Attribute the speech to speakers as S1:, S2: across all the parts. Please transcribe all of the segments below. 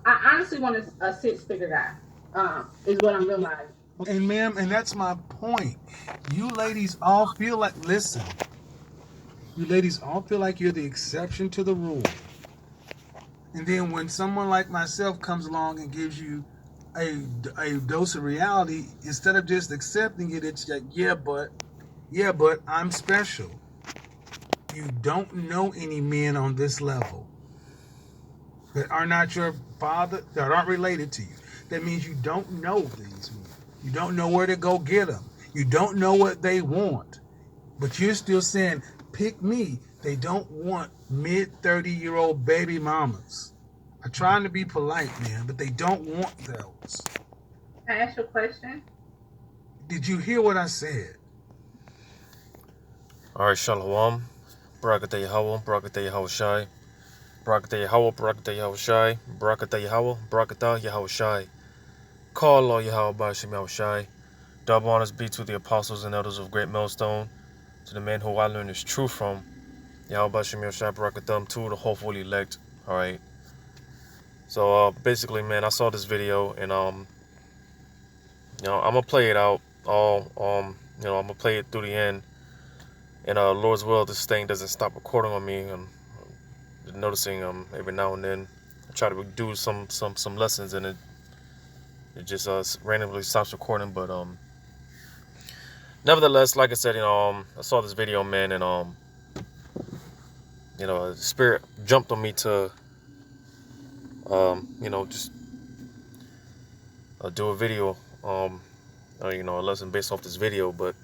S1: I honestly want a six-figure guy. Is what I'm realizing.
S2: And ma'am, and that's my point. You ladies all feel like, listen, you ladies all feel like you're the exception to the rule. And then when someone like myself comes along and gives you a dose of reality, instead of just accepting it, it's like, yeah, but I'm special. You don't know any men on this level that are not your father, that aren't related to you. That means you don't know these men. You don't know where to go get them. You don't know what they want. But you're still saying, pick me. They don't want mid 30-year-old baby mamas. I'm trying to be polite, man, but they don't want those.
S1: Can I ask you a question?
S2: Did you hear what I said?
S3: Alright, Shalom. Barakatah Yahweh, Barakatah Yahweh Shai. Barakatah Yahweh, Barakatah Yahweh Shai. Barakatah Yahweh, Barakatah Yahweh Shai. Call all Yahweh Bashim Yahweh Shai. Double honors be to the apostles and elders of Great Millstone, to the men who I learned this truth from. Yahweh Bashim Yahweh Shai, Barakatam, to the hopeful elect. Alright. So basically, man, I saw this video and I'm gonna play it out all I'm gonna play it through the end. And Lord's will, this thing doesn't stop recording on me. I'm noticing every now and then I try to do some lessons and it just randomly stops recording. But nevertheless, like I said, I saw this video, man, and the spirit jumped on me to just do a video, a lesson based off this video, but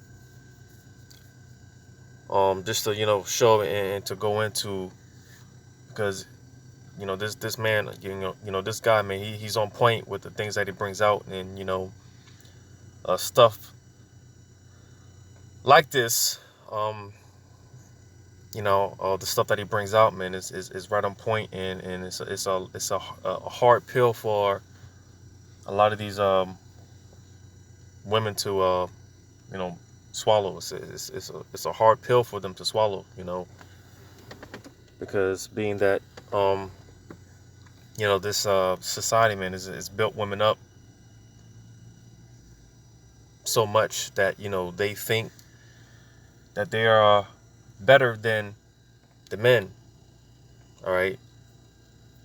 S3: just to show and to go into, because this man, this guy, man, he's on point with the things that he brings out, and stuff like this, the stuff that he brings out, man, is right on point, and it's a hard pill for a lot of these women to swallow. It's a hard pill for them to swallow, because being that this society, man, is built women up so much that they think that they are better than the men. All right.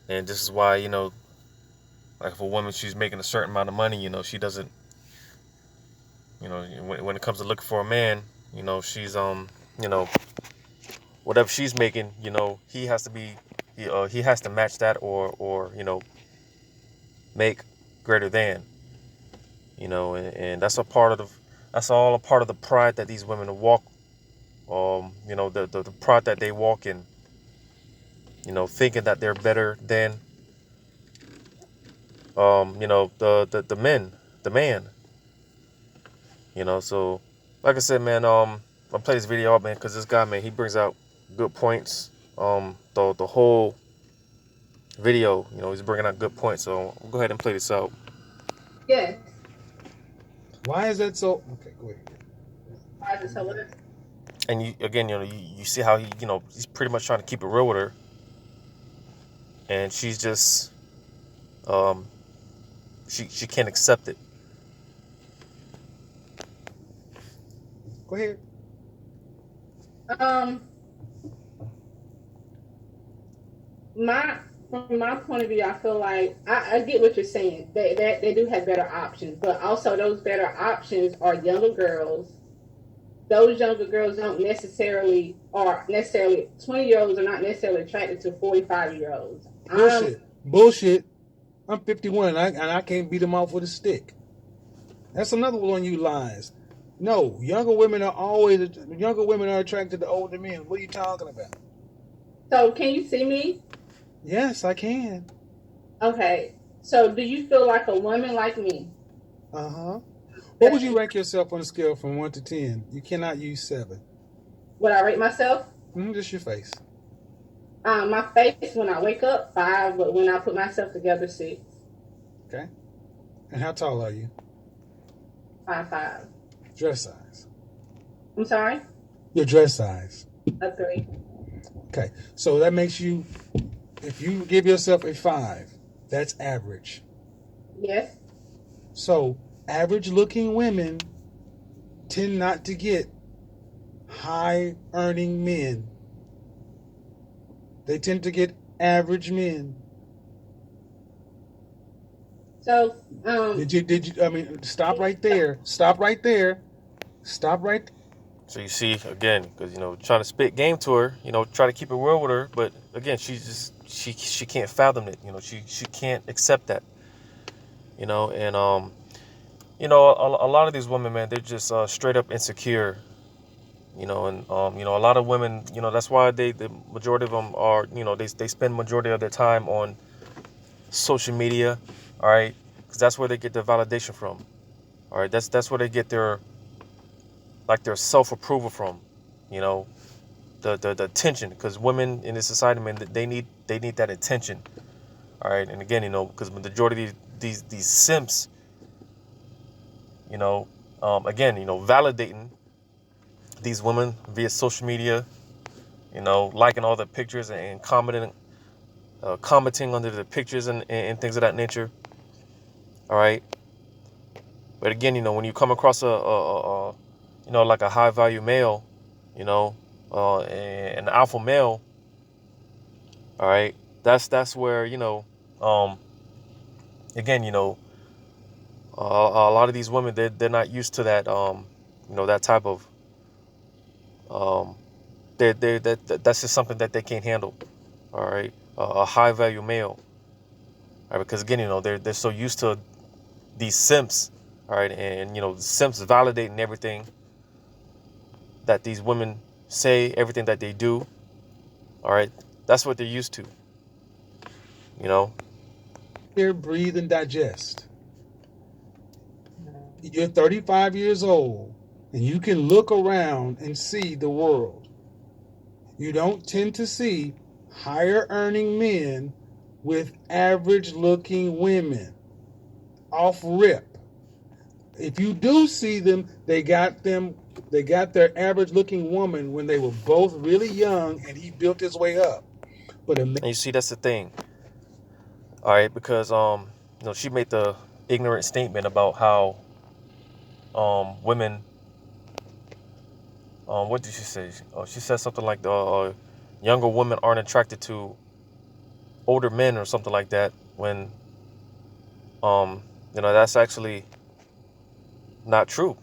S3: And this is why like if a woman, she's making a certain amount of money, she doesn't, when it comes to looking for a man, she's you know whatever she's making, he has to be, he has to match that, or make greater than, and that's all a part of the pride that these women walk, the pride that they walk in, thinking that they're better than the men, the man, so like I said, man, I play this video out, man, because this guy, man, he brings out good points. The whole video, he's bringing out good points. So I'll go ahead and play this out.
S1: Yes.
S2: Why is that so? Okay, go ahead.
S1: Why is it so?
S3: And you again, you see how he's pretty much trying to keep it real with her, and she's just she can't accept it.
S2: Go ahead.
S1: Um, my from my point of view, I feel like I get what you're saying. They do have better options, but also those better options are younger girls. Those younger girls don't necessarily are necessarily 20-year-olds are not necessarily attracted to 45-year-olds.
S2: Bullshit. I'm 51 and I can't beat them off with a stick. That's another one of you lies. No, younger women are attracted to older men. What are you talking about?
S1: So can you see me?
S2: Yes, I can.
S1: Okay. So do you feel like a woman like me?
S2: Uh-huh. What would you rank yourself on a scale from 1 to 10? You cannot use 7.
S1: Would I rate myself?
S2: Just your face.
S1: My face when I wake up 5, but when I put myself together 6.
S2: Okay. And how tall are you?
S1: 5'5".
S2: Dress size.
S1: I'm sorry.
S2: Your dress size.
S1: A 3.
S2: Okay. So that makes you, if you give yourself a 5, That's average.
S1: Yes.
S2: So average looking women tend not to get high earning men. They tend to get average men.
S1: So,
S2: Did you I mean, stop right there. Stop right there. Stop right.
S3: So you see, again, because trying to spit game to her, try to keep it real with her, but again, she can't fathom it. She can't accept that. And a lot of these women, man, they're just straight up insecure. And a lot of women, that's why the majority of them are, they spend majority of their time on social media, all right, because that's where they get their validation from. All right, that's where they get their self approval from. You know, the attention, because women in this society, man, they need that attention. All right, and again, because the majority of these simps, you know, again, validating these women via social media, liking all the pictures and commenting under the pictures and things of that nature. All right, but again, when you come across like a high value male, you know, an alpha male, all right, that's where um, again, a lot of these women they're not used to that that type of that's just something that they can't handle. All right, a high value male. All right, because again, they're so used to these simps. All right, and simps validating everything that these women say, everything that they do. All right, that's what they're used to. You know,
S2: Here, breathe, and digest. You're 35 years old, and you can look around and see the world. You don't tend to see higher earning men with average looking women off rip. If you do see them, they got their average looking woman when they were both really young and he built his way up. But a
S3: and you see that's the thing. All right, because she made the ignorant statement about how women. What did she say? She said something like the younger women aren't attracted to older men or something like that. When that's actually not true.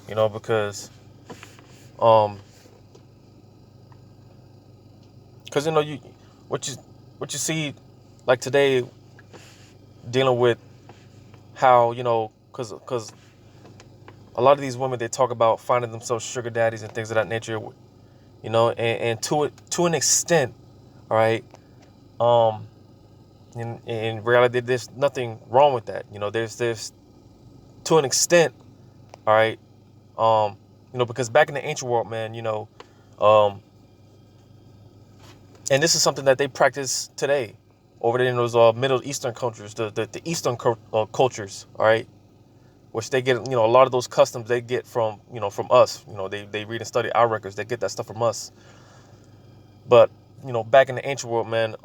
S3: Because um because you what you what you see like today dealing with how because a lot of these women they talk about finding themselves sugar daddies and things of that nature, and to an extent, all right, um in reality there's nothing wrong with that. There's to an extent, all right, because back in the ancient world, man, um and this is something that they practice today over there in those Middle Eastern cultures, the Eastern cultures, all right, which they get, a lot of those customs they get from us. They read and study our records. They get that stuff from us. But back in the ancient world, man,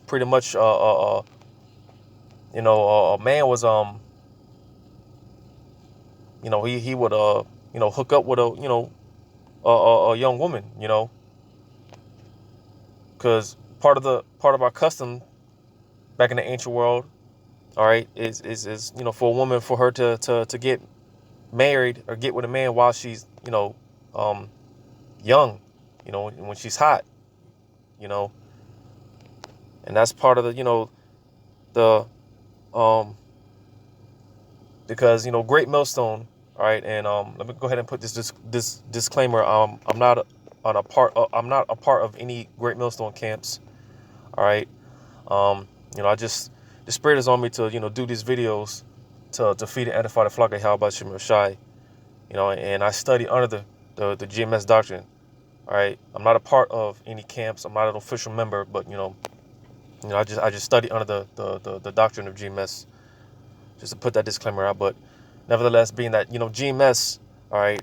S3: pretty much, a man was he would hook up with a young woman, because part of our custom back in the ancient world, all right, is for a woman, for her to get married or get with a man while she's um young, when she's hot, you know and that's part of the um because Great Millstone, all right, and let me go ahead and put this disclaimer. I'm not a part of any Great Millstone camps, all right. I just, the spirit is on me to do these videos to feed and edify the flock of Yahweh Shem Shai, and I study under the GMS doctrine. All right, I'm not a part of any camps. I'm not an official member, but I just study under the doctrine of GMS, just to put that disclaimer out. But nevertheless, being that GMS, all right,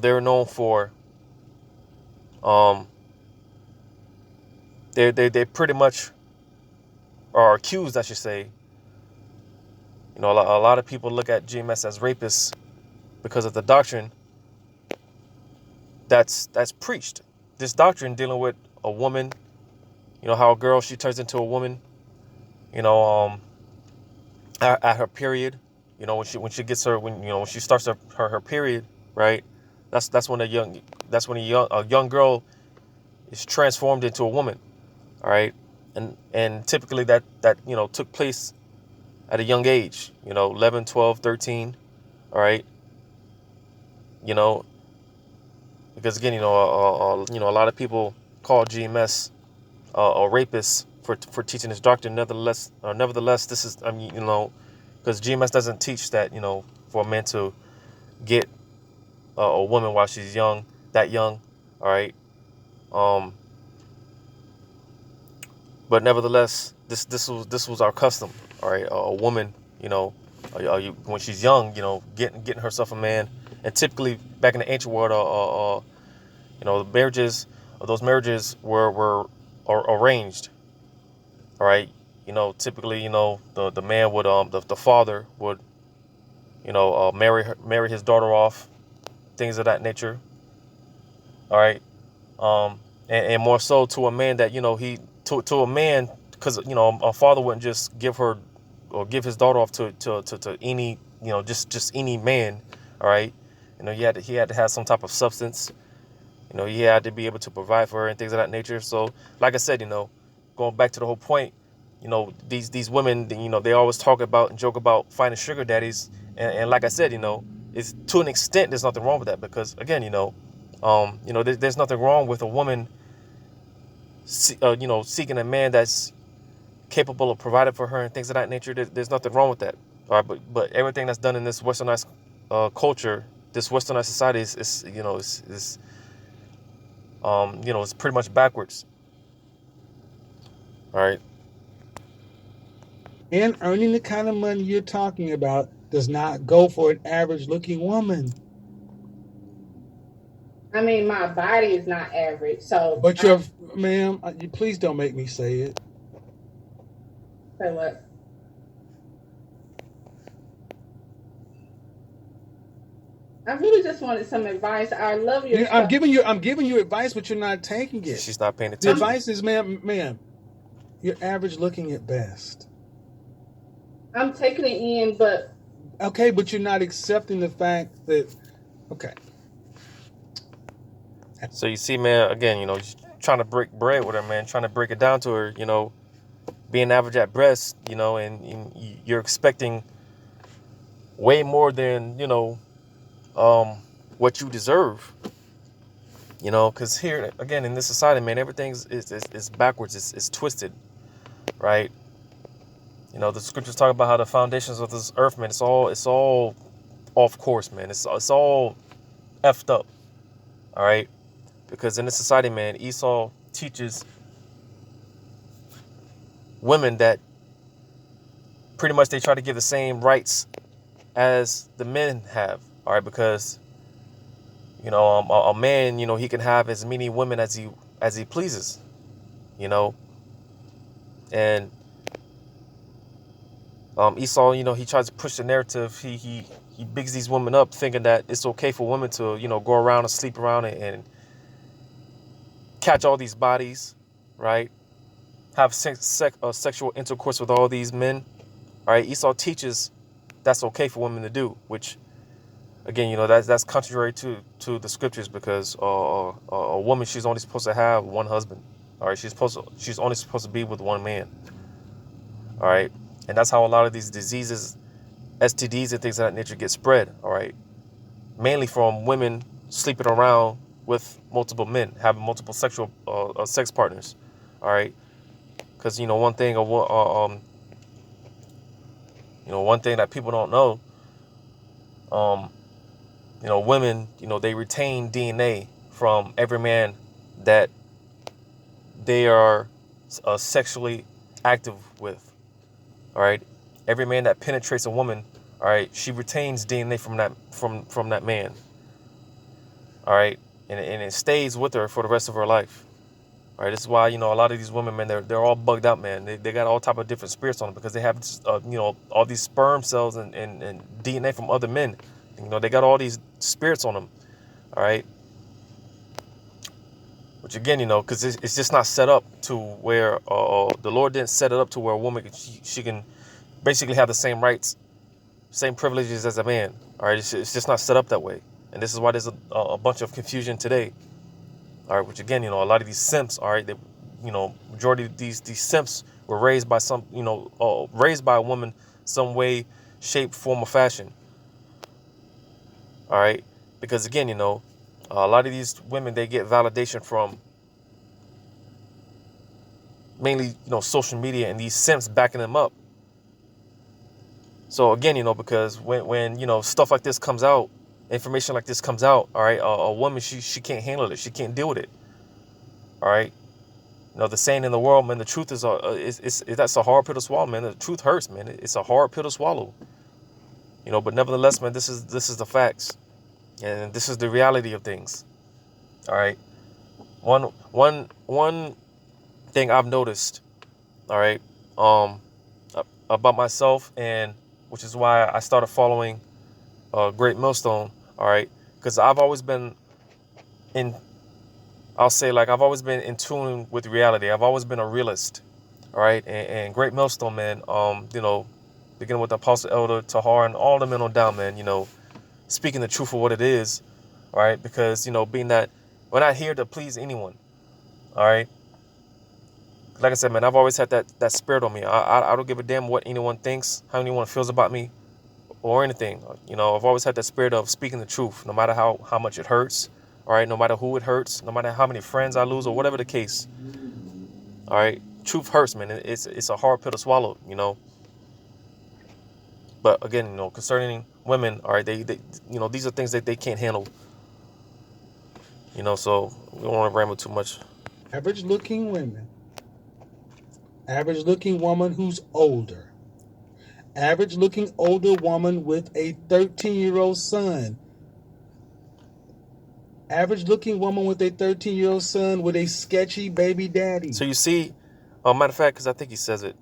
S3: they're known for they pretty much or accused, I should say. You know, a lot of people look at GMS as rapists because of the doctrine that's preached. This doctrine dealing with a woman, you know, how a girl, she turns into a woman, you know, at her period, you know, when she gets her, when she starts her period, right? That's when a young girl is transformed into a woman, all right? And typically that took place at a young age, 11, 12, 13, all right? You know, because again, a lot of people call GMS a rapist for teaching this doctrine. Nevertheless, this is, because GMS doesn't teach that, for a man to get a woman while she's young, that young, all right? Um, but nevertheless, this was our custom, all right? A woman, when she's young, getting herself a man, and typically back in the ancient world, the marriages, those marriages were arranged, all right? Typically, the man would, the father would, marry his daughter off, things of that nature, all right? And more so to a man that, to a man, because, a father wouldn't just give her or give his daughter off to any, just any man, all right? He had to have some type of substance. He had to be able to provide for her and things of that nature. So, like I said, going back to the whole point, these women, they always talk about and joke about finding sugar daddies. And like I said, it's to an extent, there's nothing wrong with that, because again, there's nothing wrong with a woman, seeking a man that's capable of providing for her and things of that nature. There's nothing wrong with that. All right, but everything that's done in this westernized culture, this westernized society is it's pretty much backwards. All right.
S2: And earning the kind of money you're talking about does not go for an average looking woman.
S1: I mean, my body is not average, so.
S2: But ma'am, please don't make me say it.
S1: Say what? I really just wanted some advice. I love your.
S2: I'm giving you advice, but you're not taking it.
S3: She's not paying
S2: The
S3: attention.
S2: advice is, ma'am, you're average looking at best.
S1: I'm taking it in, but.
S2: Okay, but you're not accepting the fact that. Okay.
S3: So you see, man, again, trying to break bread with her, man, trying to break it down to her, being average at best, and you're expecting way more than, what you deserve, because here, again, in this society, man, everything is backwards. It's twisted, right? The scriptures talk about how the foundations of this earth, man, it's all off course, man. It's all effed up, all right? Because in this society, man, Esau teaches women that pretty much they try to give the same rights as the men have, all right? Because, a man, he can have as many women as he pleases, and Esau, he tries to push the narrative. He bigs these women up, thinking that it's okay for women to, go around and sleep around and catch all these bodies, right? Have sexual intercourse with all these men, all right? Esau teaches that's okay for women to do, which, again, that's contrary to the scriptures, because a woman, she's only supposed to have one husband, all right? She's only supposed to be with one man, all right? And that's how a lot of these diseases, STDs and things of that nature get spread, all right? Mainly from women sleeping around with multiple men, having multiple sexual sex partners, all right? Because one thing that people don't know, women, they retain DNA from every man that they are sexually active with, all right? Every man that penetrates a woman, all right, she retains DNA from that man, all right? And it stays with her for the rest of her life, All right, this is why, you know, a lot of these women, man, they're all bugged out, man. They got all type of different spirits on them because they have, you know, all these sperm cells and DNA from other men. You know, they got all these spirits on them. All right. Which again, you know, because it's just not set up to where the Lord didn't set it up to where a woman, she can basically have the same rights, same privileges as a man. All right. It's just not set up that way. And this is why there's a bunch of confusion today. All right. Which again, you know, a lot of these simps, all right, they, you know, majority of these simps were raised by some, you know, raised by a woman some way, shape, form, or fashion. All right. Because again, you know, a lot of these women, they get validation from mainly, you know, social media and these simps backing them up. So again, you know, because when you know, stuff like this comes out, information like this comes out, all right, a woman, she can't handle it. She can't deal with it. All right. You know, the saying in the world, man, the truth is that's a hard pill to swallow, man. The truth hurts, man. It's a hard pill to swallow. You know, but nevertheless, man, this is the facts. And this is the reality of things. All right. One thing I've noticed, all right, about myself, and which is why I started following Great Millstone, all right, because I've always been in, I'll say, like, I've always been in tune with reality. I've always been a realist, all right, and Great Millstone, man, you know, beginning with the Apostle Elder Tahar and all the men on down, man, you know, speaking the truth of what it is, all right, because, you know, being that we're not here to please anyone, all right. Like I said, man, I've always had that spirit on me. I don't give a damn what anyone thinks, how anyone feels about me, or anything. You know, I've always had that spirit of speaking the truth, no matter how much it hurts, all right, no matter who it hurts, no matter how many friends I lose, or whatever the case. All right, truth hurts, man. It's a hard pill to swallow, you know. But again, you know, concerning women, all right, they you know, these are things that they can't handle. You know, so we don't want to ramble too much.
S2: Average looking women. Average looking woman who's older. Average looking older woman with a 13-year-old son. Average looking woman with a 13-year-old son with a sketchy baby daddy.
S3: So you see, matter of fact, because I think he says it.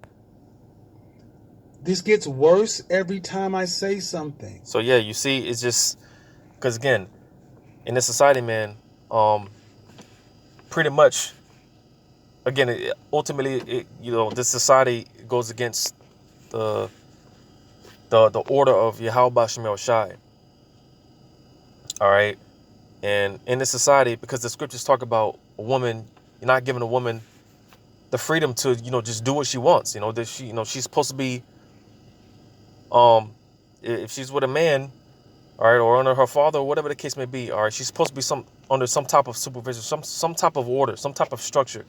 S2: This gets worse every time I say something.
S3: So yeah, you see, it's just because again, in this society, man, pretty much, again, ultimately, you know, this society goes against the order of Yahweh Shem Shai. All right, and in this society, because the scriptures talk about a woman, you're not giving a woman the freedom to, you know, just do what she wants. You know, that she, you know, she's supposed to be, if she's with a man, all right, or under her father, or whatever the case may be, all right, she's supposed to be under some type of supervision, some type of order, some type of structure.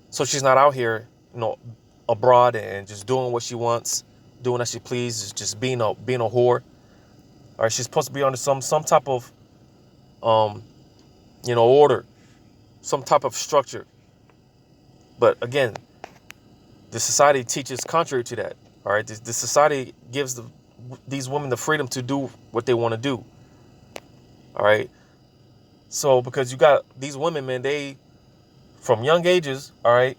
S3: So she's not out here, you know, abroad and just doing what she wants, doing as she pleases, just being a whore. All right, she's supposed to be under some type of, you know, order, some type of structure. But again, the society teaches contrary to that. All right, the society gives these women the freedom to do what they want to do. All right. So because you got these women, man, they from young ages, all right,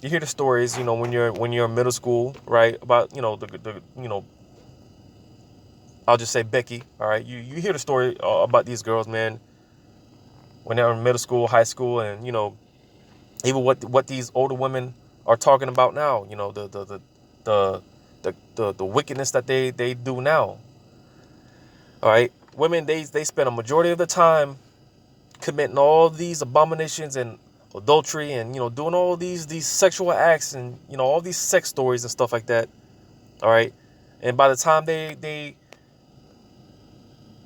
S3: you hear the stories, you know, when you're in middle school, right, about, you know, the you know, I'll just say Becky, all right, you hear the story about these girls, man, when they're in middle school, high school, and, you know, even what these older women are talking about now, you know, the wickedness that they do now. All right, women, they spend a majority of the time committing all these abominations and adultery and, you know, doing all these sexual acts and, you know, all these sex stories and stuff like that. All right, and by the time they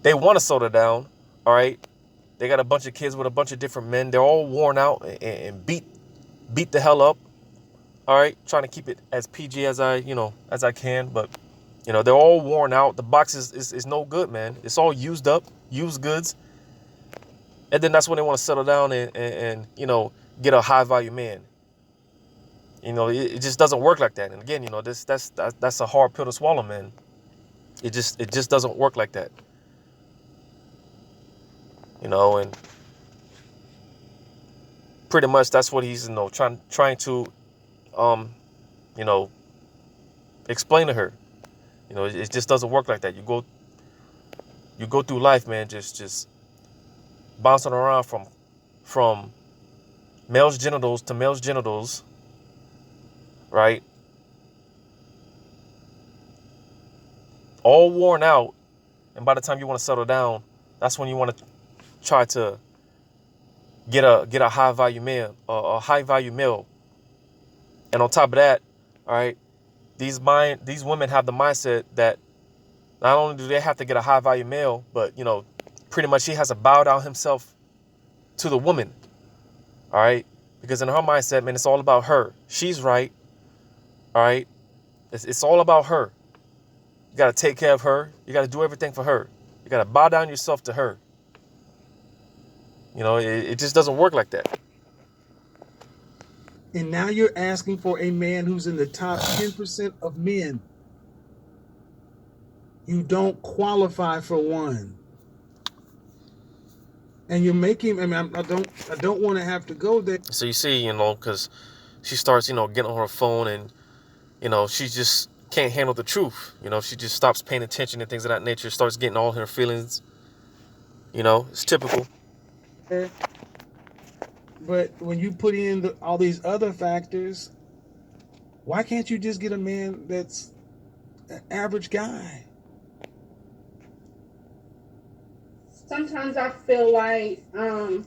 S3: want to settle down, all right, they got a bunch of kids with a bunch of different men. They're all worn out and beat the hell up. All right, trying to keep it as PG as I can, but, you know, they're all worn out. The box is no good, man. It's all used up, used goods. And then that's when they want to settle down and you know, get a high value man. You know, it just doesn't work like that. And again, you know, that's a hard pill to swallow, man. It just doesn't work like that. You know, and pretty much that's what he's, trying to, you know, explain to her. It just doesn't work like that. You go through life, man, just bouncing around from male's genitals to male's genitals, right? All worn out, and by the time you want to settle down, that's when you want to try to get a high value male. And on top of that, all right, these women have the mindset that not only do they have to get a high value male, but pretty much he has to bow down himself to the woman, all right, because in her mindset, man, it's all about her. She's right, all right. It's all about her. You got to take care of her. You got to do everything for her. You got to bow down yourself to her. It just doesn't work like that.
S2: And now you're asking for a man who's in the top 10% of men. You don't qualify for one. And you're making, I don't want to have to go there.
S3: So you see, because she starts, getting on her phone and, she just can't handle the truth. She just stops paying attention and things of that nature, starts getting all her feelings. It's typical.
S2: But when you put in all these other factors, why can't you just get a man that's an average guy?
S1: Sometimes I feel like in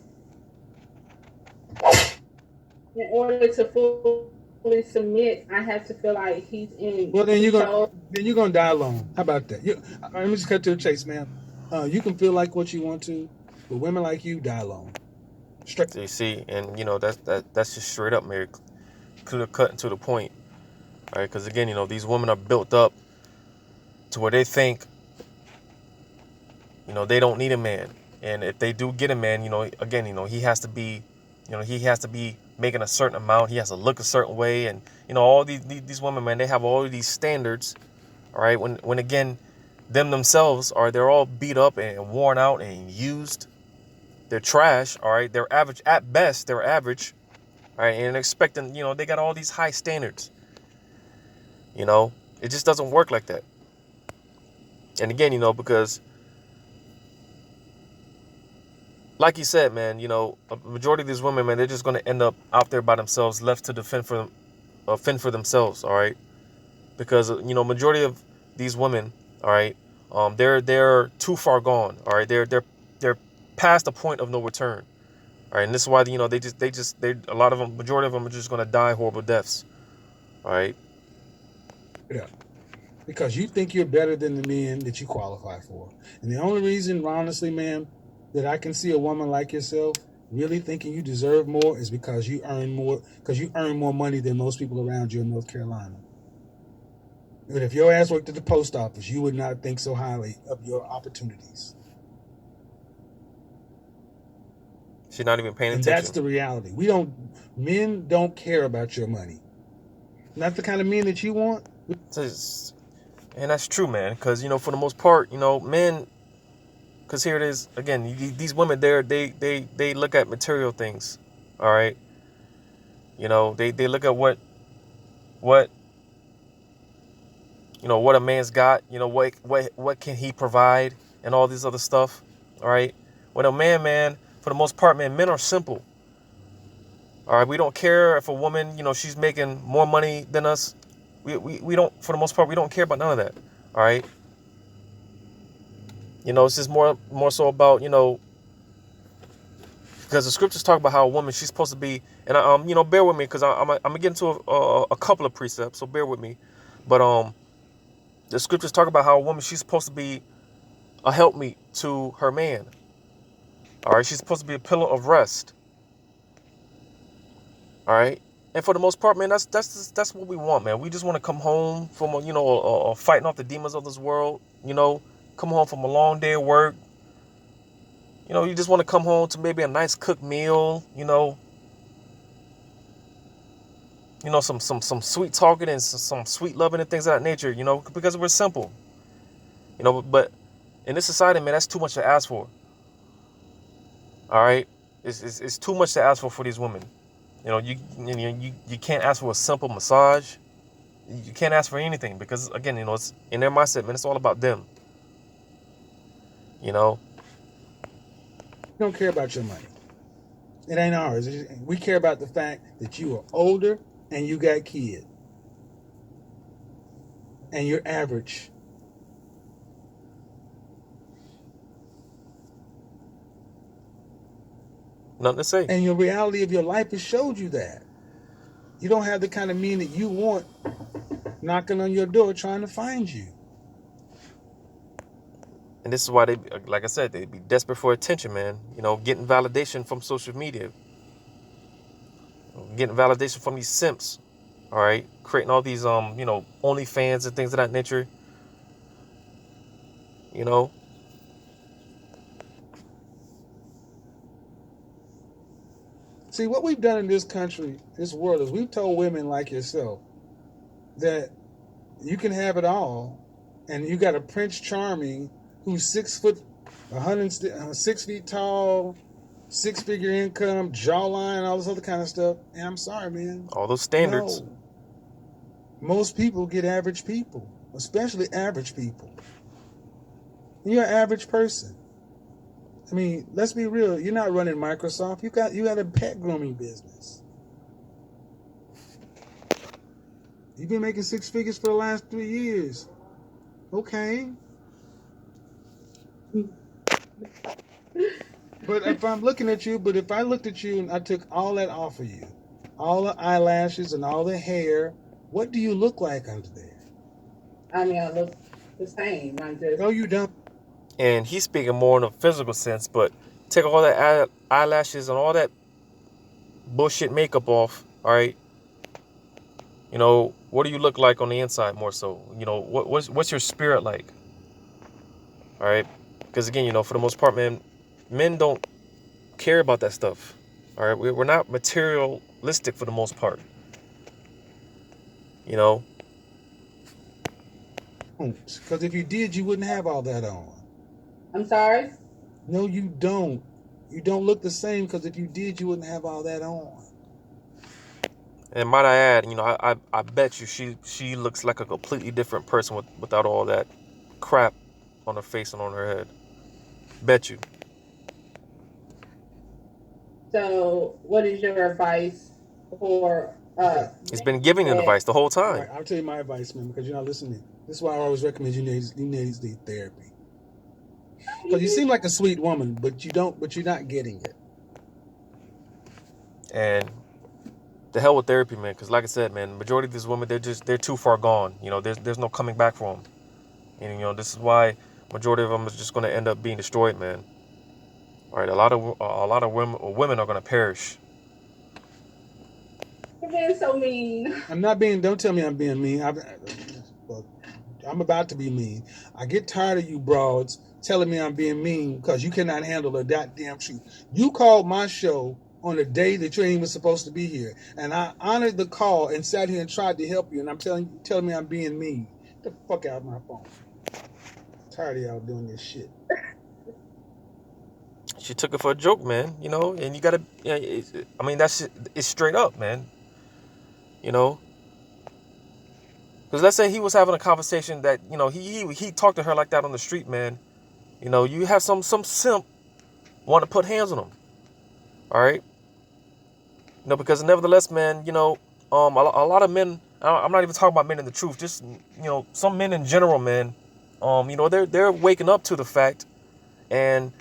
S1: order to fully submit, I have to feel like he's in.
S2: Well, then you're gonna die alone. How about that? Let me just cut to the chase, man. You can feel like what you want to, but women like you die alone.
S3: Straight. So you see, and that's just straight up, Mary, clear cut and to the point. All right, because again, these women are built up to where they think, they don't need a man, and if they do get a man, again, he has to be making a certain amount. He has to look a certain way, and all these women, man, they have all of these standards. All right, when again, themselves they're all beat up and worn out and used. They're trash. All right, they're average at best. They're average. All right, and expecting, they got all these high standards. It just doesn't work like that. And again, because, like you said, man, a majority of these women, man, they're just going to end up out there by themselves, left to fend for themselves. All right, because majority of these women, all right, they're too far gone. All right, they're past the point of no return. All right, and this is why a lot of them, majority of them are just going to die horrible deaths. All right.
S2: Yeah. Because you think you're better than the men that you qualify for. And the only reason, honestly, man, that I can see a woman like yourself really thinking you deserve more is because you earn more money than most people around you in North Carolina. But if your ass worked at the post office, you would not think so highly of your opportunities.
S3: She's not even paying
S2: attention. And that's the reality. Men don't care about your money. Not the kind of men that you want.
S3: And that's true, man. Because, for the most part, men, because here it is, again, these women, they look at material things. All right. They look at what a man's got, what can he provide and all this other stuff. All right. When a man, for the most part, man, men are simple. All right. We don't care if a woman, she's making more money than us. We don't, for the most part, we don't care about none of that. All right. It's just more so about, because the scriptures talk about how a woman, she's supposed to be, and bear with me, because I'm gonna get into a couple of precepts, so bear with me. But the scriptures talk about how a woman, she's supposed to be a helpmeet to her man. All right, she's supposed to be a pillar of rest. All right, and for the most part, man, that's what we want, man. We just want to come home from fighting off the demons of this world. Come home from a long day of work. You just want to come home to maybe a nice cooked meal. Some sweet talking and some sweet loving and things of that nature. Because we're simple. But in this society, man, that's too much to ask for. All right. It's too much to ask for these women. You can't ask for a simple massage. You can't ask for anything because, again, it's in their mindset, man. It's all about them. You know,
S2: We don't care about your money. It ain't ours. We care about the fact that you are older and you got kids. And you're average.
S3: nothing to say.
S2: And your reality of your life has showed you that. You don't have the kind of men that you want knocking on your door trying to find you.
S3: And this is why they, like I said, they be desperate for attention, man. Getting validation from social media. Getting validation from these simps. All right. Creating all these, OnlyFans and things of that nature.
S2: See, what we've done in this country, this world, is we've told women like yourself that you can have it all, and you got a Prince Charming who's 6 foot, 6 feet tall, 6-figure income, jawline, all this other kind of stuff. And I'm sorry, man.
S3: All those standards.
S2: No. Most people get average people, especially average people. You're an average person. I mean, let's be real. You're not running Microsoft. You got a pet grooming business. You've been making 6 figures for the last 3 years. Okay. But if I looked at you and I took all that off of you, all the eyelashes and all the hair, what do you look like under there?
S1: I mean, I look the same.
S2: No, you don't.
S3: And he's speaking more in a physical sense, but take all that eyelashes and all that bullshit makeup off, all right? What do you look like on the inside more so? What's your spirit like? All right? Because, again, for the most part, man, men don't care about that stuff. All right? We're not materialistic for the most part.
S2: Because if you did, you wouldn't have all that on.
S1: I'm sorry?
S2: No, you don't. You don't look the same because if you did, you wouldn't have all that on.
S3: And might I add, I bet you she looks like a completely different person without all that crap on her face and on her head. Bet you.
S1: So, what is your advice for
S3: He's been giving you advice the whole time.
S2: Right, I'll tell you my advice, man, because you're not listening. This is why I always recommend you need therapy. Because you seem like a sweet woman, but you're not getting it.
S3: And the hell with therapy, man, because like I said, man, the majority of these women, they're too far gone. There's no coming back for them. And, this is why majority of them is just going to end up being destroyed, man. All right, a lot of women are going to perish.
S1: You're being so mean.
S2: Don't tell me I'm being mean. I'm about to be mean. I get tired of you broads telling me I'm being mean because you cannot handle the goddamn truth. You called my show on a day that you ain't even supposed to be here. And I honored the call and sat here and tried to help you. And I'm telling me I'm being mean. Get the fuck out of my phone. I'm tired of y'all doing this shit.
S3: She took it for a joke, man, and you got to, it's straight up, man, Because let's say he was having a conversation that, he talked to her like that on the street, man. You have some simp want to put hands on him. All right. Because nevertheless, man, a lot of men, I'm not even talking about men in the truth, just, some men in general, man, they're waking up to the fact and,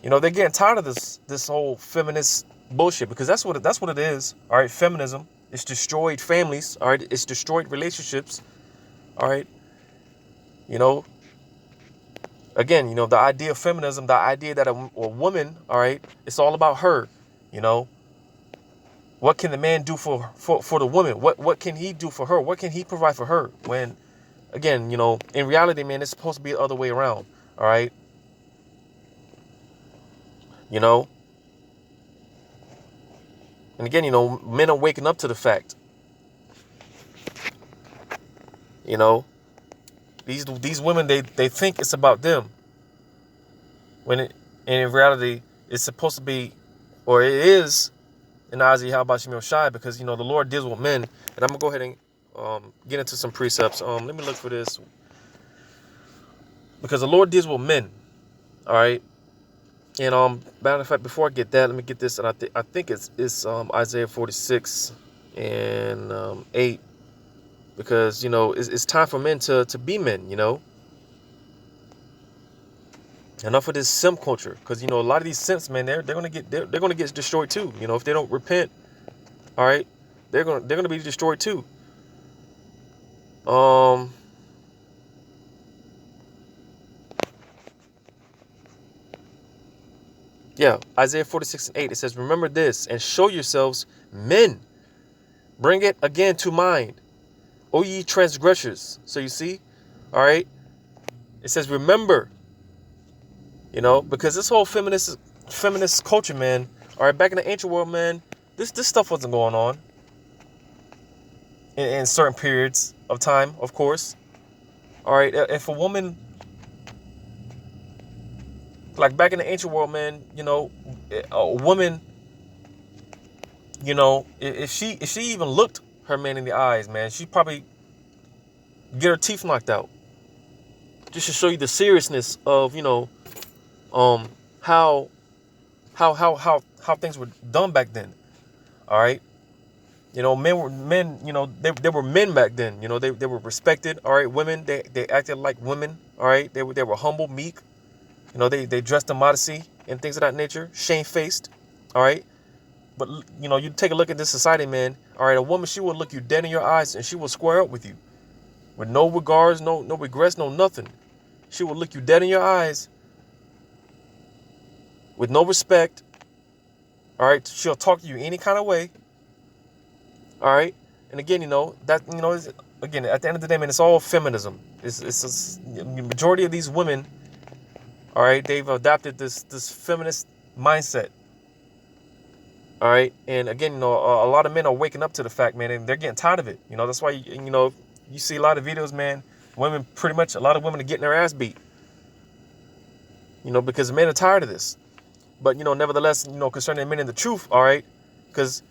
S3: they're getting tired of this whole feminist bullshit because that's what it is. All right. Feminism. It's destroyed families. All right. It's destroyed relationships. All right. Again, the idea of feminism, the idea that a woman, all right, it's all about her, What can the man do for the woman? What can he do for her? What can he provide for her? When, again, in reality, man, it's supposed to be the other way around. All right. And again, men are waking up to the fact, these women, they think it's about them. When in reality, it's supposed to be or it is in Isaiah Habashim Shai, because the Lord deals with men. And I'm gonna go ahead and get into some precepts. Let me look for this, because the Lord deals with men. All right. And matter of fact, before I get that, let me get this. And I think it's Isaiah 46 and 8, because it's time for men to be men. Enough of this simp culture, because a lot of these simps, man, they're gonna get destroyed too. If they don't repent, all right, they're gonna be destroyed too. Yeah, Isaiah 46 and 8, it says, remember this and show yourselves men. Bring it again to mind, O ye transgressors. So you see, all right, it says remember, because this whole feminist culture, man, all right, back in the ancient world, man, this stuff wasn't going on in certain periods of time, of course. All right, if a woman, like back in the ancient world, man, a woman, if she even looked her man in the eyes, man, she'd probably get her teeth knocked out. Just to show you the seriousness of how things were done back then. All right, men were men. They were men back then. They were respected. All right, women, they acted like women. All right, they were humble, meek. They dressed in modesty and things of that nature, shamefaced. All right, but you take a look at this society, man. All right, a woman, she will look you dead in your eyes and she will square up with you with no regards, no regrets, no nothing. She will look you dead in your eyes with no respect. All right, she'll talk to you any kind of way. All right, and again, again, at the end of the day, man, it's all feminism. It's the majority of these women. All right, they've adopted this feminist mindset. All right, and again, a lot of men are waking up to the fact, man, and they're getting tired of it. That's why you see a lot of videos, man. Women, pretty much, a lot of women are getting their ass beat. Because men are tired of this. But nevertheless, concerning men in the truth, all right, because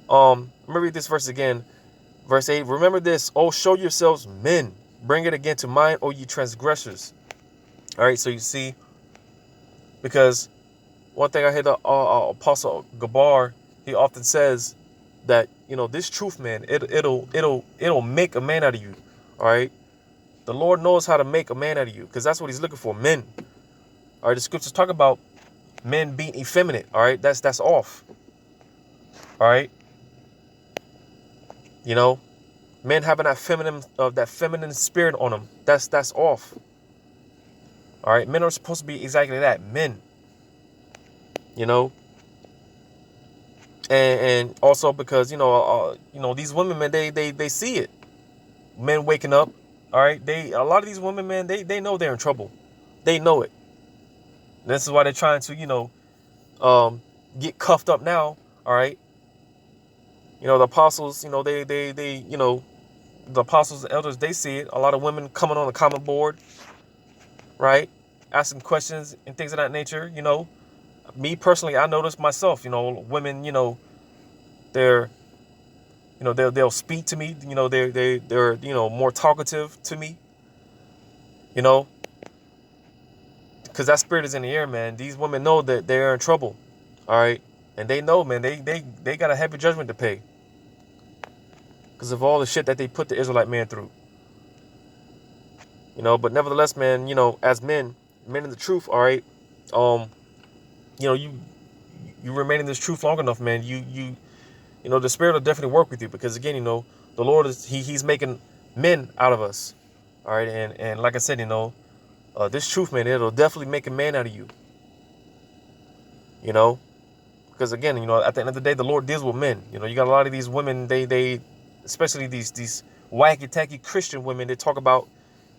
S3: let me read this verse again, verse 8. Remember this, oh, show yourselves men. Bring it again to mind, O ye transgressors. All right, so you see, because one thing I hear the Apostle Gabar, he often says that this truth, man, it'll make a man out of you. All right, the Lord knows how to make a man out of you, because that's what He's looking for, men. All right, the scriptures talk about men being effeminate. All right, that's off. All right, men having that feminine spirit on them, that's off. All right, men are supposed to be exactly that, men. And also because these women, man, they see it. Men waking up, all right. A lot of these women, man, they know they're in trouble. They know it. This is why they're trying to get cuffed up now. All right. The apostles, the apostles and elders, they see it. A lot of women coming on the comment board, right, asking questions and things of that nature. Me personally, I noticed myself. Women, they're, they'll speak to me. They're more talkative to me. Because that spirit is in the air, man. These women know that they're in trouble. All right, and they know, man, they got a heavy judgment to pay because of all the shit that they put the Israelite man through. But nevertheless, man, as men in the truth, all right, you remain in this truth long enough, man, the spirit will definitely work with you, because again, the Lord is he's making men out of us. All right, and like I said, this truth, man, it'll definitely make a man out of you. Because again, at the end of the day, the Lord deals with men. You got a lot of these women, they especially these wacky tacky Christian women, they talk about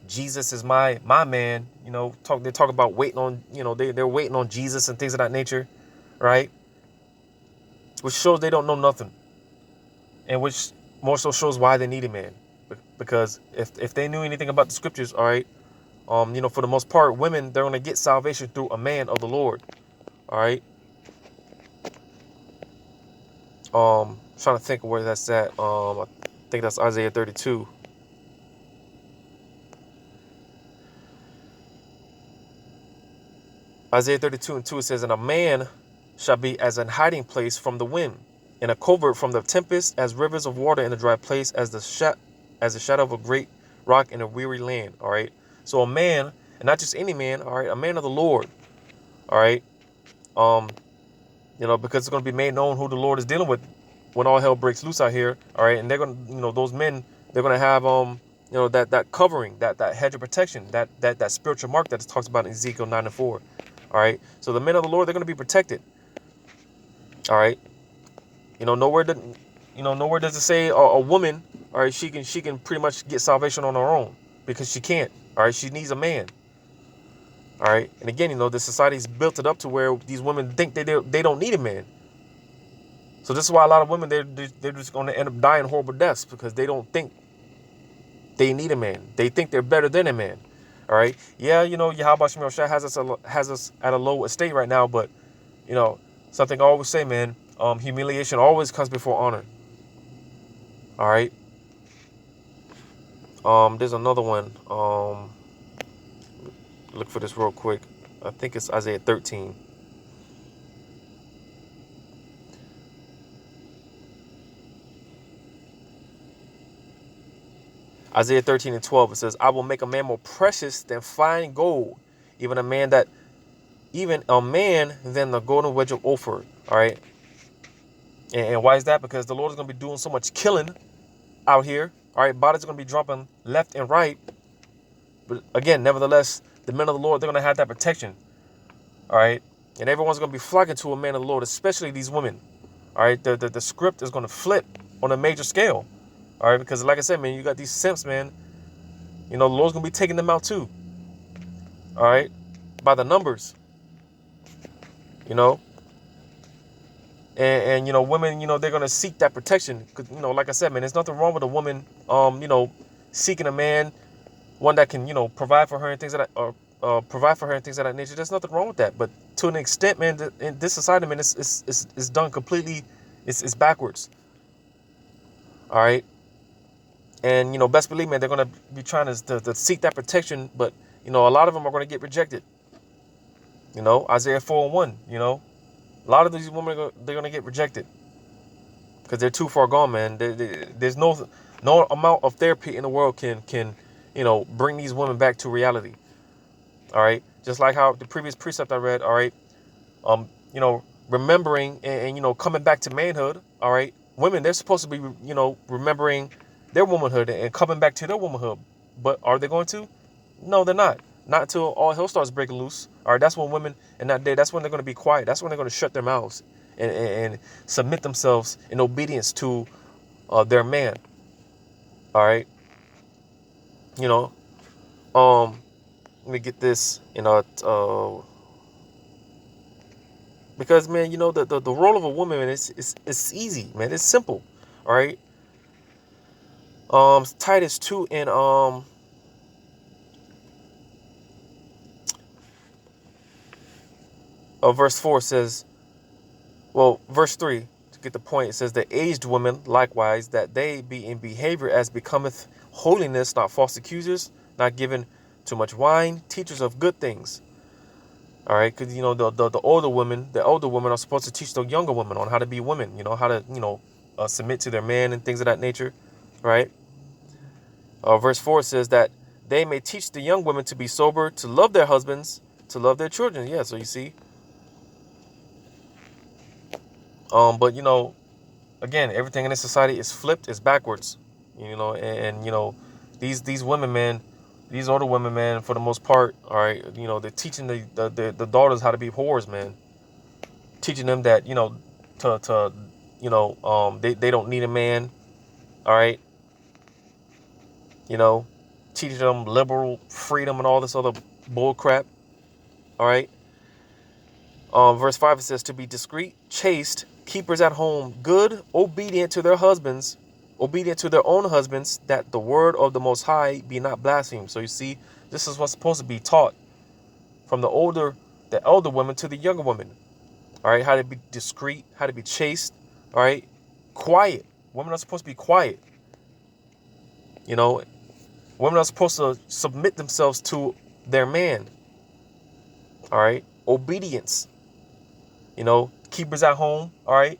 S3: Jesus is my man. They talk about waiting on, they're waiting on Jesus and things of that nature, right? Which shows they don't know nothing, and which more so shows why they need a man. Because if they knew anything about the scriptures, all right, for the most part, women, they're going to get salvation through a man of the Lord, all right? Trying to think of where that's at. I think that's Isaiah 32. Isaiah 32:2, it says, and a man shall be as an hiding place from the wind, and a covert from the tempest, as rivers of water in a dry place, as the shadow of a great rock in a weary land. All right. So a man, and not just any man, all right, a man of the Lord. All right. Because it's going to be made known who the Lord is dealing with when all hell breaks loose out here. All right. And they're going to, those men, they're going to have, that covering, that hedge of protection, that spiritual mark that it talks about in Ezekiel 9:4. All right. So the men of the Lord, they're going to be protected. All right. Nowhere does it say a woman, all right, she can pretty much get salvation on her own, because she can't. All right. She needs a man. All right. And again, the society's built it up to where these women think they don't need a man. So this is why a lot of women, they're just going to end up dying horrible deaths, because they don't think they need a man. They think they're better than a man. All right. Yeah. Yahweh Shemel Shai has us at a low estate right now. But, something I always say, man, humiliation always comes before honor. All right. There's another one. Look for this real quick. I think it's Isaiah 13. Isaiah 13:12, it says, I will make a man more precious than fine gold, even a man than the golden wedge of Ophir. All right. And why is that? Because the Lord is going to be doing so much killing out here. All right. Bodies are going to be dropping left and right. But again, nevertheless, the men of the Lord, they're going to have that protection. All right. And everyone's going to be flocking to a man of the Lord, especially these women. All right. The script is going to flip on a major scale. All right, because like I said, man, you got these simps, man. The Lord's going to be taking them out too. All right, by the numbers. And women, they're going to seek that protection. Because, like I said, man, there's nothing wrong with a woman, seeking a man, one that can, provide for her and things of that nature. There's nothing wrong with that. But to an extent, man, in this society, man, it's done completely, it's backwards. All right. And, best believe, man, they're going to be trying to seek that protection. But, a lot of them are going to get rejected. Isaiah 4:1, a lot of these women, they're going to get rejected because they're too far gone, man. There's no amount of therapy in the world can bring these women back to reality. All right. Just like how the previous precept I read. All right. Remembering and coming back to manhood. All right. Women, they're supposed to be, remembering their womanhood and coming back to their womanhood. But are they going to? No, they're not. Not until all hell starts breaking loose. All right, that's when women in that day, that's when they're going to be quiet. That's when they're going to shut their mouths and submit themselves in obedience to their man. All right. Let me get this, because, man, the role of a woman, man, it's easy, man. It's simple. All right. Titus 2 and verse 4 says, verse 3, to get the point, it says, the aged women likewise, that they be in behavior as becometh holiness, not false accusers, not given too much wine, teachers of good things. All right, because the older women are supposed to teach the younger women on how to be women, how to submit to their man and things of that nature. Right. Verse 4 says that they may teach the young women to be sober, to love their husbands, to love their children. Yeah, so you see. But again, everything in this society is flipped, it's backwards. And these women, man, these older women, man, for the most part, all right, they're teaching the daughters how to be whores, man. Teaching them that, they don't need a man. All right. Teaching them liberal freedom and all this other bull crap. All right. Verse 5, it says, to be discreet, chaste, keepers at home, good, obedient to their husbands, obedient to their own husbands, that the word of the Most High be not blasphemed. So you see, this is what's supposed to be taught from the elder women to the younger women. All right. How to be discreet, how to be chaste. All right. quiet. Women are supposed to be quiet. You know, women are supposed to submit themselves to their man. All right. Obedience. You know, keepers at home. All right.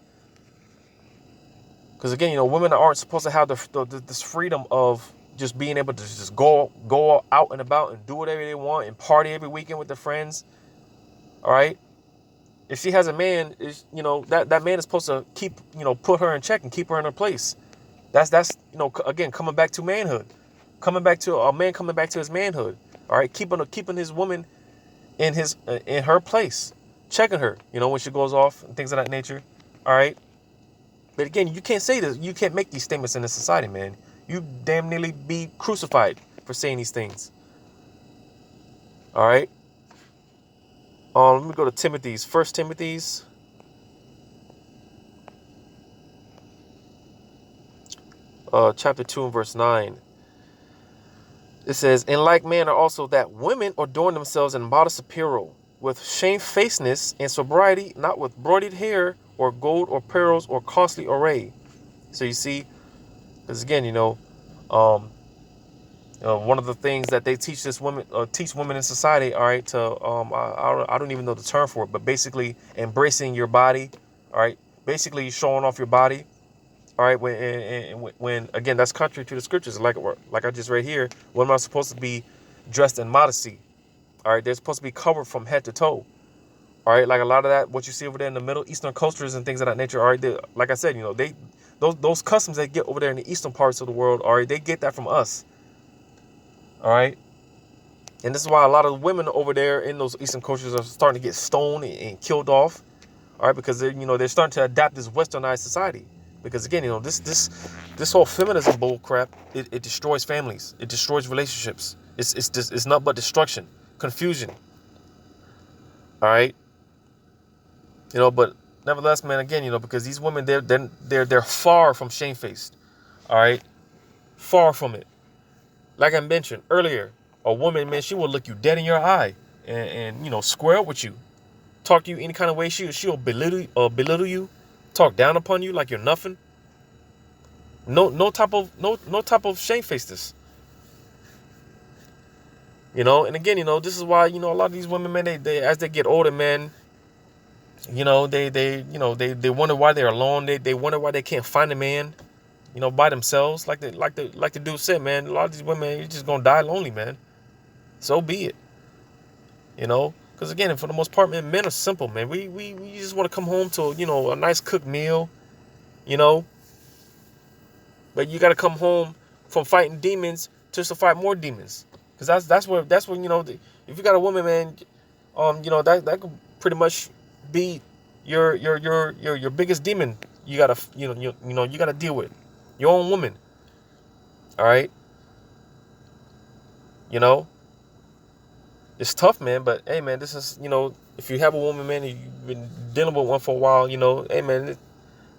S3: Because again, you know, women aren't supposed to have this freedom of just being able to just go out and about and do whatever they want and party every weekend with their friends. All right. If she has a man, you know, that man is supposed to keep, you know, put her in check and keep her in her place. That's you know, again, coming back to manhood, coming back to a man coming back to his manhood. All right, keeping his woman in her place, checking her, you know, when she goes off and things of that nature. All right. But again, you can't say this. You can't make these statements in this society, man. You damn nearly be crucified for saying these things. All right. Let me go to Timothy's. 1 Timothy's. Chapter 2 and verse 9. It says, in like manner also that women adorn themselves in modest apparel, with shamefacedness and sobriety, not with broidered hair or gold or pearls or costly array. So you see, because again, you know, one of the things that they teach women in society, all right, to I don't even know the term for it, but basically embracing your body, all right, basically showing off your body, all right. When again, that's contrary to the scriptures, like I just read here. Women are supposed to be dressed in modesty, all right. They're supposed to be covered from head to toe, all right. Like a lot of that, what you see over there in the Middle Eastern cultures and things of that nature, all right. Like I said, you know, those customs they get over there in the eastern parts of the world, all right, they get that from us. All right. And this is why a lot of women over there in those eastern cultures are starting to get stoned and killed off. All right. Because they're starting to adapt this westernized society. Because again, you know, this whole feminism bull crap, it destroys families. It destroys relationships. It's not but destruction, confusion. All right. You know, but nevertheless, man, again, you know, because these women, they're far from shamefaced. All right. Far from it. Like I mentioned earlier, a woman, man, she will look you dead in your eye and you know, square up with you, talk to you any kind of way. She'll belittle you, talk down upon you like you're nothing. No type of shamefacedness. You know, and again, you know, this is why, you know, a lot of these women, man, they as they get older, man, you know, they wonder why they're alone. They wonder why they can't find a man, you know, by themselves. Like the dude said, man, a lot of these women, you're just gonna die lonely, man. So be it. You know, because again, for the most part, man, men are simple, man. We just want to come home to, you know, a nice cooked meal, you know. But you got to come home from fighting demons just to fight more demons, because that's where you know, if you got a woman, man, you know, that could pretty much be your biggest demon. You gotta you gotta deal with your own woman. All right. You know, it's tough, man. But hey, man, this is, you know, if you have a woman, man, and you've been dealing with one for a while, you know, hey, man,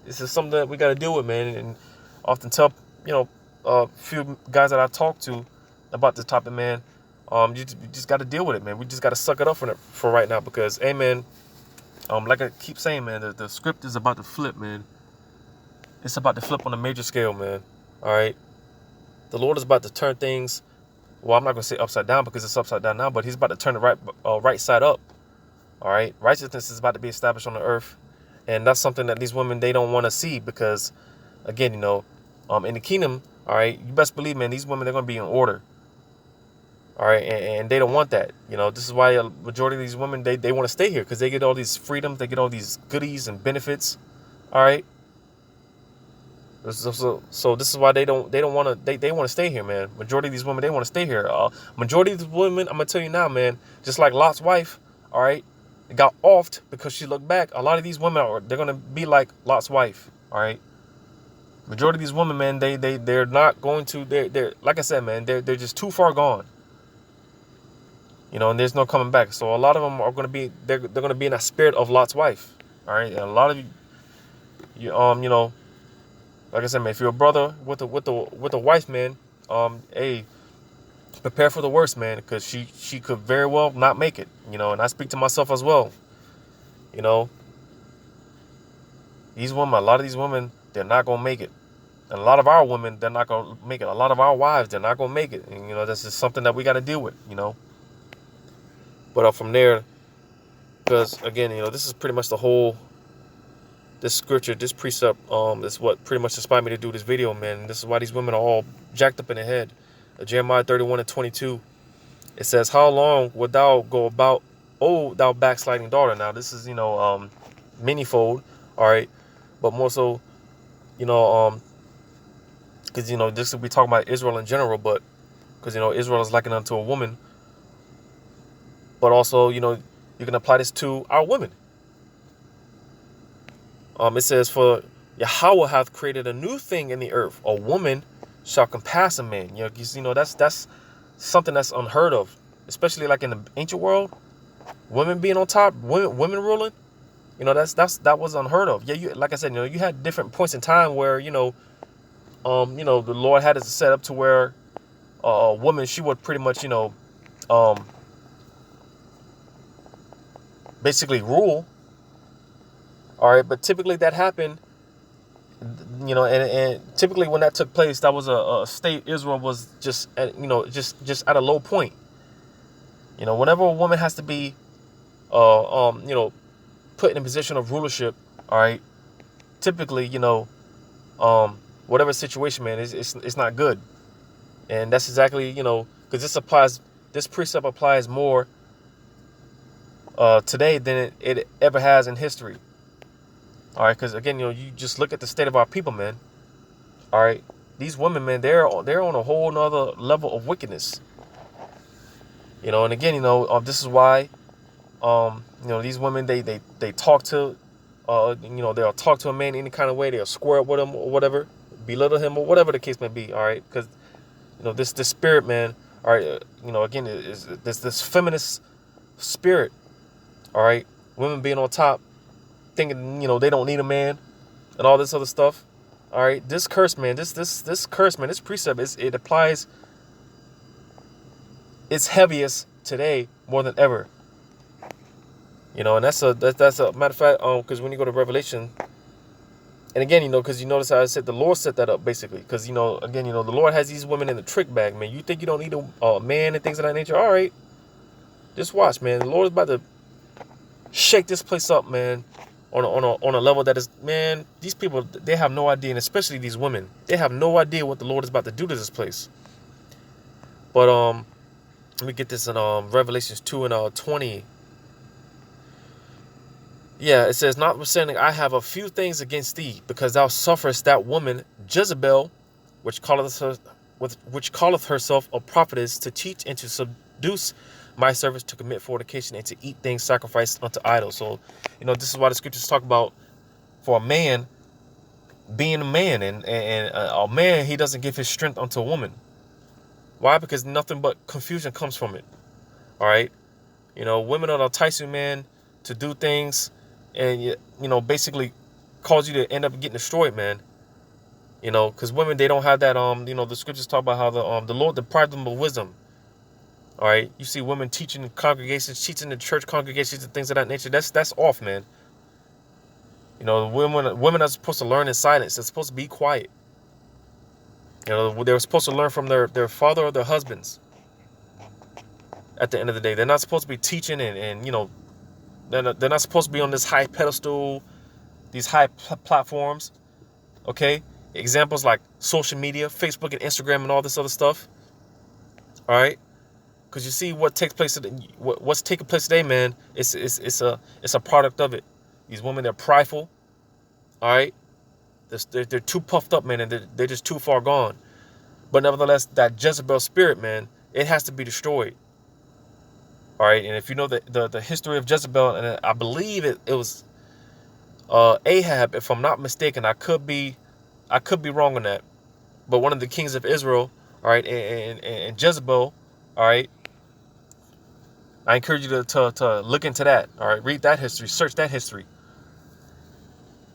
S3: this is something that we got to deal with, man. And often tell, you know, a few guys that I talk to about this topic, man, you just got to deal with it, man. We just got to suck it up for right now, because, hey, man, like I keep saying, man, the script is about to flip, man. It's about to flip on a major scale, man. All right. The Lord is about to turn things. Well, I'm not going to say upside down, because it's upside down now, but he's about to turn it right side up. All right. Righteousness is about to be established on the earth. And that's something that these women, they don't want to see, because, again, you know, in the kingdom, all right, you best believe, man, these women, they're going to be in order. All right. And they don't want that. You know, this is why a majority of these women, they want to stay here, because they get all these freedoms. They get all these goodies and benefits. All right. So this is why they don't want to, they want to stay here, man. Majority of these women, they want to stay here. Majority of these women, I'm gonna tell you now, man, just like Lot's wife, all right, got offed because she looked back. A lot of these women they're gonna be like Lot's wife, all right. Majority of these women, man, they're not going to, they're like I said, man, they're just too far gone. You know, and there's no coming back. So a lot of them are gonna be, they're gonna be in that spirit of Lot's wife, all right. And a lot of you you know. Like I said, man, if you're a brother with a wife, man, hey, prepare for the worst, man, because she could very well not make it, you know. And I speak to myself as well, you know. These women, a lot of these women, they're not gonna make it. And a lot of our women, they're not gonna make it. A lot of our wives, they're not gonna make it. And that's just something that we got to deal with. But from there, because again, this is pretty much the whole, this scripture, this precept, is what pretty much inspired me to do this video, man. This is why these women are all jacked up in the head. Jeremiah 31:22, it says, "How long wilt thou go about, O thou backsliding daughter?" Now this is manyfold, all right, but more so, because this will be talking about Israel in general, but because Israel is likened unto a woman, but also you can apply this to our women. It says, "For Yahweh hath created a new thing in the earth, a woman shall compass a man." That's something that's unheard of, especially like in the ancient world. Women being on top, women ruling. That was unheard of. Yeah, like I said, you had different points in time where the Lord had it set up to where a woman, she would pretty much basically rule. All right, but typically that happened, and typically when that took place, that was a state Israel was just at, just at a low point. Whenever a woman has to be, put in a position of rulership, all right, typically, whatever situation, man, it's not good. And that's exactly, because this precept applies more today than it ever has in history. All right, because again, you just look at the state of our people, man. All right, these women, man, they're on a whole nother level of wickedness. And again, this is why, these women, they talk to, they'll talk to a man any kind of way. They'll square up with him or whatever, belittle him or whatever the case may be. All right, because this spirit, man. All right, again, is this feminist spirit. All right, women being on top, thinking they don't need a man, and all this other stuff. All right, this curse, man, this curse, man, this precept it applies. It's heaviest today more than ever. And that's a matter of fact. Because when you go to Revelation, and again, because you notice how I said the Lord set that up basically. Because again, the Lord has these women in the trick bag, man. You think you don't need a man and things of that nature? All right, just watch, man. The Lord is about to shake this place up, man. On a level that is, man, these people, they have no idea, and especially these women, they have no idea what the Lord is about to do to this place. But let me get this in Revelations 2:20. Yeah, it says, "Notwithstanding, I have a few things against thee, because thou sufferest that woman Jezebel, which calleth herself a prophetess, to teach and to seduce my servants to commit fornication and to eat things sacrificed unto idols." So, this is why the scriptures talk about for a man being a man, and a man, he doesn't give his strength unto a woman. Why? Because nothing but confusion comes from it. All right, women are enticing man to do things, and basically cause you to end up getting destroyed, man. Because women, they don't have that. The scriptures talk about how the Lord deprived them of wisdom. All right, you see women teaching in congregations, teaching in church congregations and things of that nature. That's off, man. Women are supposed to learn in silence. They're supposed to be quiet. They're supposed to learn from their father or their husbands. At the end of the day, they're not supposed to be teaching and they're not supposed to be on this high pedestal, these high platforms. Okay, examples like social media, Facebook and Instagram and all this other stuff. All right. Because you see what takes place, what's taking place today, man. It's a product of it. These women, they're prideful. All right, they're too puffed up, man, and they're just too far gone. But nevertheless, that Jezebel spirit, man, it has to be destroyed. All right, and if you know the history of Jezebel, and I believe it was Ahab, if I'm not mistaken. I could be wrong on that. But one of the kings of Israel, all right, and Jezebel, all right. I encourage you to look into that. All right, read that history, search that history,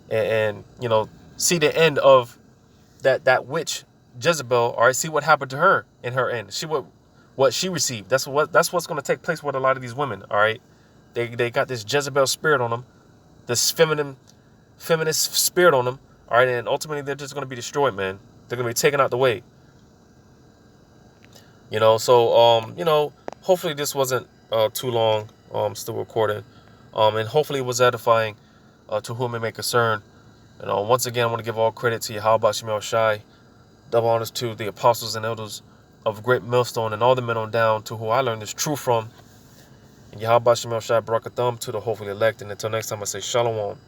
S3: and see the end of that witch Jezebel. All right, see what happened to her in her end. See what she received. That's what's going to take place with a lot of these women. All right, they got this Jezebel spirit on them, this feminist spirit on them. All right, and ultimately they're just going to be destroyed, man. They're going to be taken out the way. So hopefully this wasn't too long. Still recording, and hopefully it was edifying to whom it may concern. Once again, I want to give all credit to Yahweh Shemel Shai. Double honors to the apostles and elders of Great Millstone and all the men on down to who I learned this truth from. And Yahweh Shemel Shai Barakatham to the hopefully elect. And until next time, I say Shalom.